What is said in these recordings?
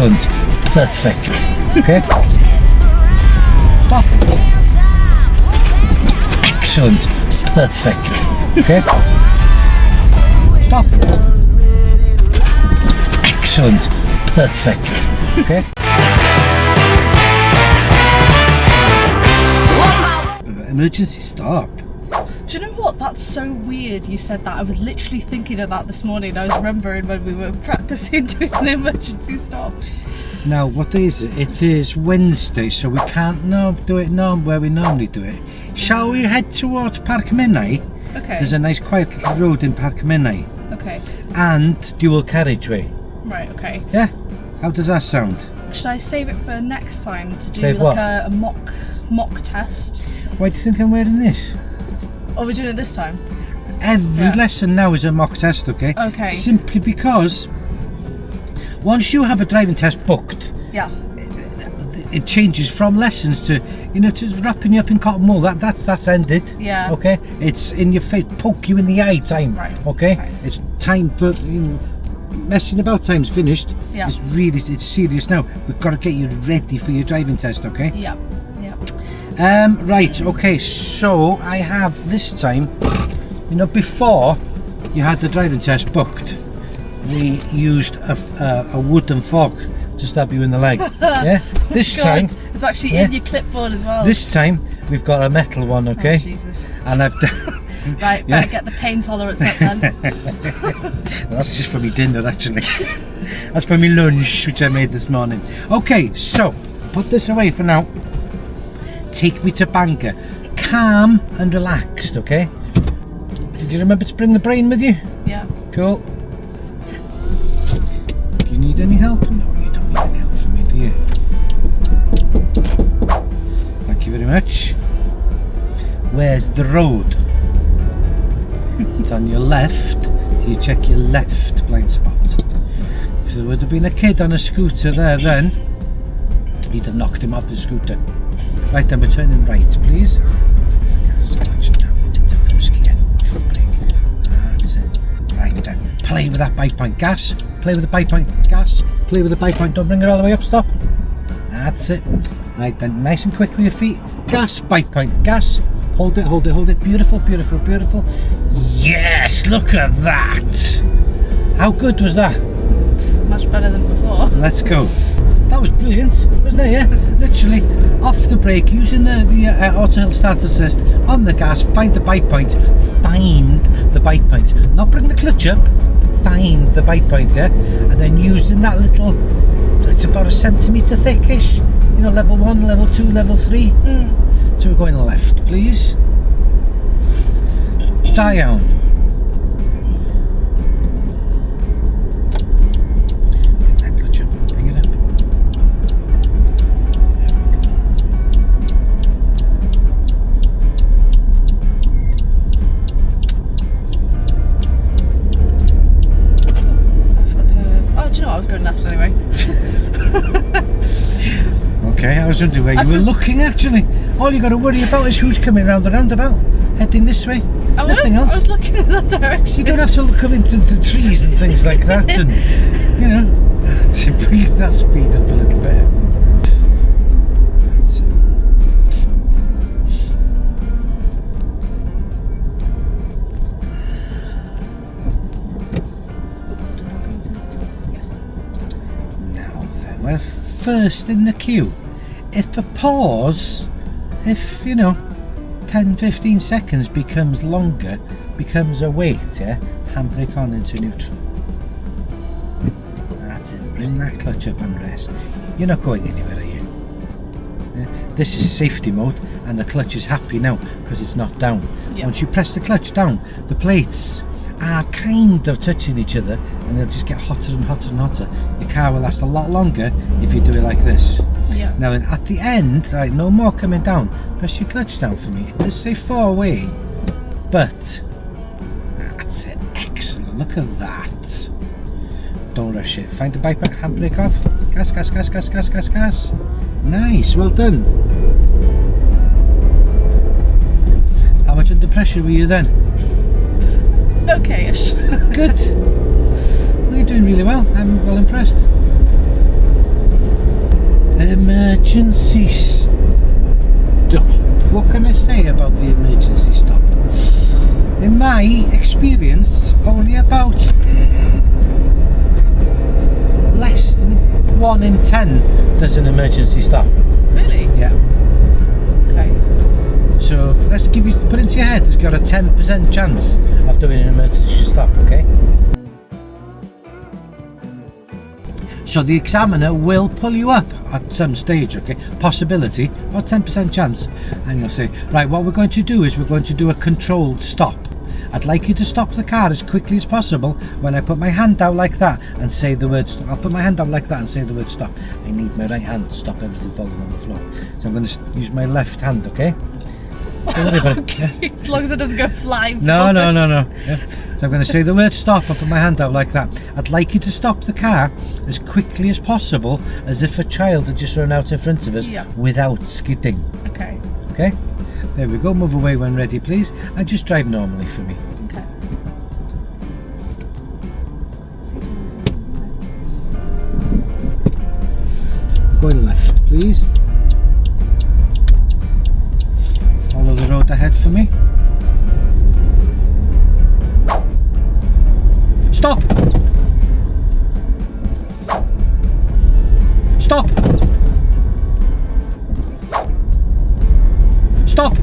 Excellent. Perfect. Okay. Stop. Excellent. Perfect. Okay. Stop. Excellent. Perfect. Okay. Emergency stop. Do you know what? That's so weird you said that. I was literally thinking of that this morning. I was remembering when we were practicing doing the emergency stops. Now, what is it? It is Wednesday, so we can't do it where we normally do it. Shall we head towards Park Minnau? Okay. There's a nice quiet little road in Park Minnau. Okay. And dual carriageway. Right, okay. Yeah? How does that sound? Should I save it for next time to do Save like what? a mock test? Why do you think I'm wearing this? Oh, we're doing it this time? Every lesson now is a mock test, okay? Okay. Simply because once you have a driving test booked, Yeah. it changes from lessons to, to wrapping you up in cotton wool. That's ended. Yeah. Okay. It's in your face, poke you in the eye time. Right. Okay. Right. It's time for messing about. Time's finished. Yeah. It's serious now. We've got to get you ready for your driving test. Okay. Yeah. Yeah. Right. Okay. So I have this time. Before you had the driving test booked, we used a wooden fork to stab you in the leg. Yeah. This God, time it's actually in your clipboard as well. This time we've got a metal one, okay? Oh, Jesus. And I've done. Right, better get the pain tolerance up then. Well, that's just for me dinner, actually. That's for me lunch, which I made this morning. Okay, so put this away for now. Take me to Bangor, calm and relaxed, okay? Did you remember to bring the brain with you? Yeah. Cool. Do you need any help? No, you don't need any help from me, do you? Thank you very much. Where's the road? It's on your left, so you check your left blind spot. If there would have been a kid on a scooter there then, you'd have knocked him off the scooter. Right then, we're turning right, please. Clutch down into first gear, off the brake. That's it. Right then, play with that bike point, gas. Play with the bike point, gas. Play with the bike point, don't bring it all the way up, stop. That's it. Right then, nice and quick with your feet. Gas, bike point, gas. Hold it, hold it, hold it. Beautiful, beautiful, beautiful. Yes, look at that. How good was that? Much better than before. Let's go. That was brilliant, wasn't it? Yeah. Literally off the brake, using the auto hill start assist on the gas. Find the bike point. Find the bike point. Not bring the clutch up. Find the bike point, yeah. And then using that little. It's about a centimetre thickish. Level 1, level 2, level 3. So we're going left, please. Down. Bring that clutch up. Bring it up. I've got to. Oh, do you know what? I was going left anyway. Okay, I was wondering where you were looking actually. All you got to worry about is who's coming round the roundabout, heading this way. Nothing else. I was looking in that direction. You don't have to look up into the trees and things like that, and to bring that speed up a little bit. Yes. Now then, we're first in the queue. If a pause, if 10-15 seconds becomes longer, becomes a wait, yeah, handbrake on into neutral. That's it, bring that clutch up and rest. You're not going anywhere, are you? Yeah? This is safety mode and the clutch is happy now because it's not down. Yeah. Once you press the clutch down, the plates are kind of touching each other and they'll just get hotter and hotter and hotter. Your car will last a lot longer if you do it like this. Yeah. Now at the end, right, no more coming down, press your clutch down for me. It does say 4 away, but that's it, excellent, look at that. Don't rush it, find the bike back, handbrake off, gas, gas, gas, gas, gas, gas, gas. Nice, well done. How much under pressure were you then? Okay-ish. Good. Well, you're doing really well, I'm well impressed. Emergency stop. What can I say about the emergency stop? In my experience, only about less than 1 in 10 does an emergency stop. Really? Yeah. Okay. So let's put it into your head. It's got a 10% chance of doing an emergency stop. Okay. So the examiner will pull you up at some stage, okay? Possibility, about 10% chance. And you'll say, right, what we're going to do is we're going to do a controlled stop. I'd like you to stop the car as quickly as possible when I put my hand out like that and say the word stop. I'll put my hand out like that and say the word stop. I need my right hand to stop everything falling on the floor. So I'm going to use my left hand, okay? Don't worry about it. Yeah. As long as it doesn't go flying. No. forward. Yeah. So I'm going to say the word stop. I'll put my hand out like that. I'd like you to stop the car as quickly as possible, as if a child had just run out in front of us, Yeah. without skidding. Okay. Okay? There we go. Move away when ready, please. And just drive normally for me. Okay. Going left, please. Follow the road ahead for me. Stop! Stop! Stop!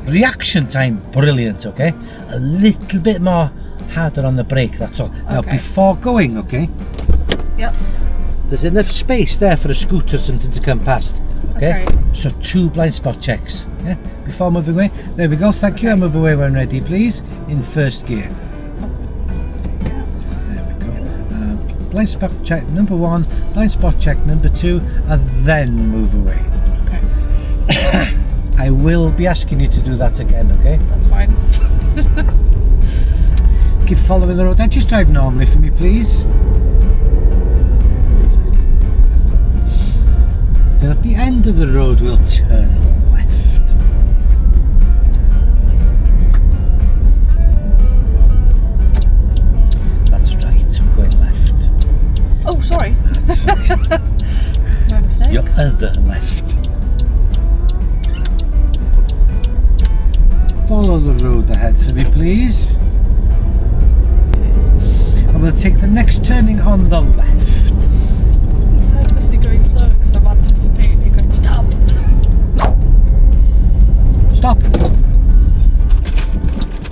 Reaction time, brilliant, okay? A little bit more harder on the brake, that's all. Now, Okay. before going, okay? Yep. There's enough space there for a scooter or something to come past. Okay? Okay. So 2 blind spot checks. Yeah? Before moving away. There we go, thank you. I'll move away when ready, please. In first gear. There we go. Blind spot check number 1, blind spot check number 2, and then move away. Okay. I will be asking you to do that again, okay? That's fine. Keep following the road. Now just drive normally for me, please. Then at the end of the road we'll turn left. That's right, we're going left. Oh, sorry. That's right. My mistake. Your other left. Follow the road ahead for me, please. And we'll take the next turning on the left. I'm purposely going slow because I'm anticipating you going stop. Stop.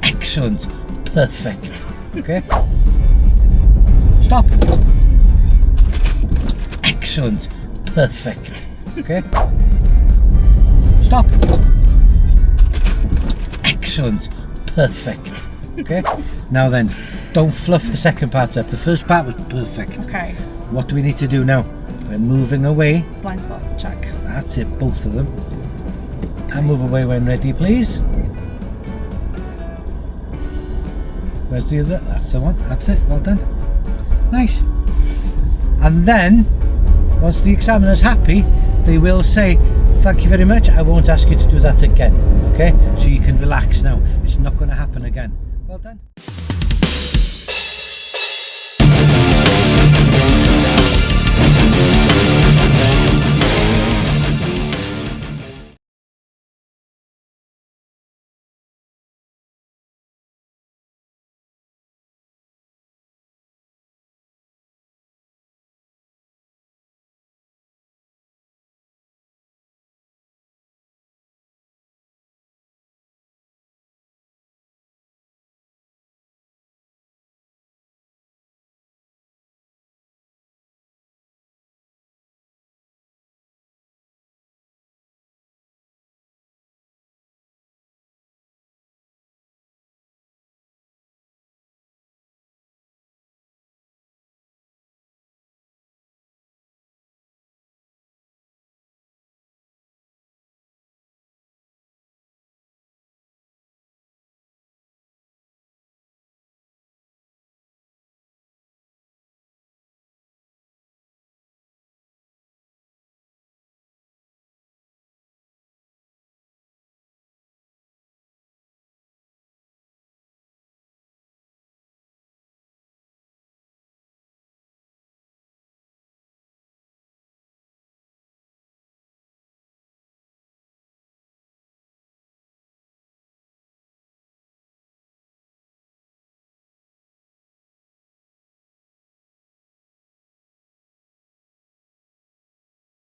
Excellent. Perfect. Okay. Stop. Excellent. Perfect. Okay. Stop. Excellent. Perfect. Okay. Now then, don't fluff the second part up. The first part was perfect. Okay. What do we need to do now? We're moving away. Blind spot check. That's it, both of them. And move away when ready, please. Where's the other? That's the one. That's it. Well done. Nice. And then, once the examiner's happy, they will say, thank you very much. I won't ask you to do that again. Okay? So you can relax now. It's not going to happen again. Well done.